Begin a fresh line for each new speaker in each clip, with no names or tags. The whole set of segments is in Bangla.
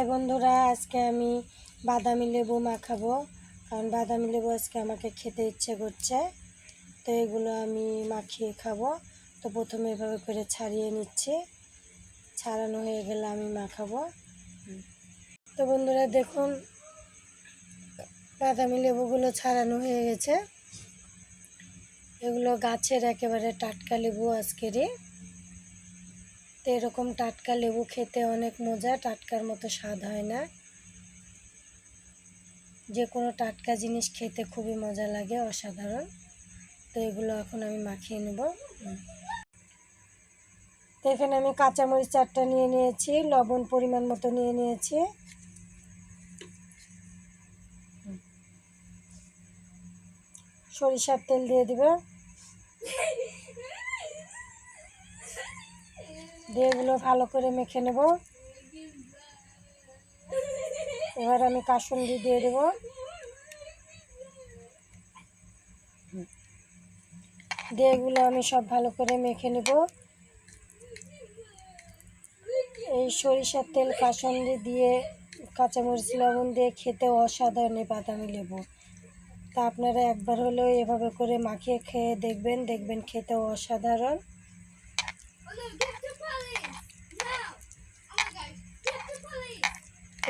হাই বন্ধুরা, আজকে আমি বাদামি লেবু মাখাবো। কারণ বাদামি লেবু আজকে আমাকে খেতে ইচ্ছে করছে, তো এগুলো আমি মাখিয়ে খাবো। তো প্রথমে এভাবে করে ছাড়িয়ে নিচ্ছি, ছাড়ানো হয়ে গেলে আমি মাখাবো। তো বন্ধুরা দেখুন, বাদামি লেবুগুলো ছাড়ানো হয়ে গেছে। এগুলো গাছের একেবারে টাটকা লেবু আজকেরই। তো এরকম টাটকা লেবু খেতে অনেক মজা, টাটকার মতো স্বাদ হয় না। যে কোনো টাটকা জিনিস খেতে খুবই মজা লাগে, অসাধারণ। তো এগুলো এখন আমি মাখিয়ে নেব। তো এখানে আমি কাঁচামরিচ 4টা নিয়ে নিয়েছি, লবণ পরিমাণ মতো নিয়ে নিয়েছি। সরিষার তেল দিয়ে দিব, দিয়ে এগুলো ভালো করে মেখে নেব। এবার আমি কাসুন্দি দিয়ে দেব। দিয়ে এগুলো আমি সব ভালো করে মেখে নেব। এই সরিষার তেল কাসুন্দি দিয়ে কাঁচামরিচ লবণ দিয়ে খেতে অসাধারণ এই বাদামি লেবু। তা আপনারা একবার হলেও এভাবে করে মাখিয়ে খেয়ে দেখবেন, দেখবেন খেতে অসাধারণ।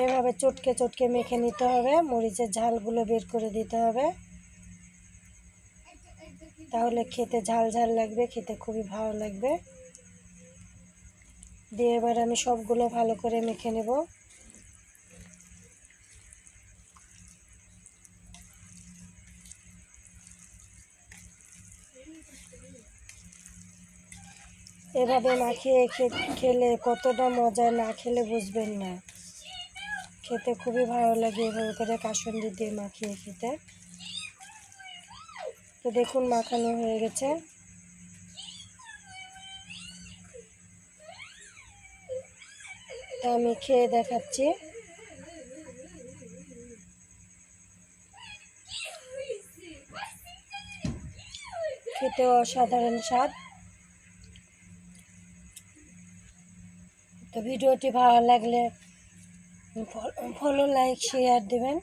এভাবে চটকে চটকে মেখে নিতে হবে, মরিচের ঝালগুলো বের করে দিতে হবে, তাহলে খেতে ঝাল ঝাল লাগবে, খেতে খুবই ভালো লাগবে। দিয়ে এবার আমি সবগুলো ভালো করে মেখে নেব। এভাবে মাখিয়ে খেলে কতটা মজা, না খেলে বুঝবেন না। খেতে খুবই ভালো লাগে এভাবে করে কাসুন্দি দিয়ে মাখিয়ে খেতে। তো দেখুন মাখানো হয়ে গেছে। তো আমি খেয়ে দেখাচ্ছি। খেতে অসাধারণ স্বাদ। তো ভিডিওটি ভালো লাগলে ফলো, লাইক, শেয়ার দেবেন।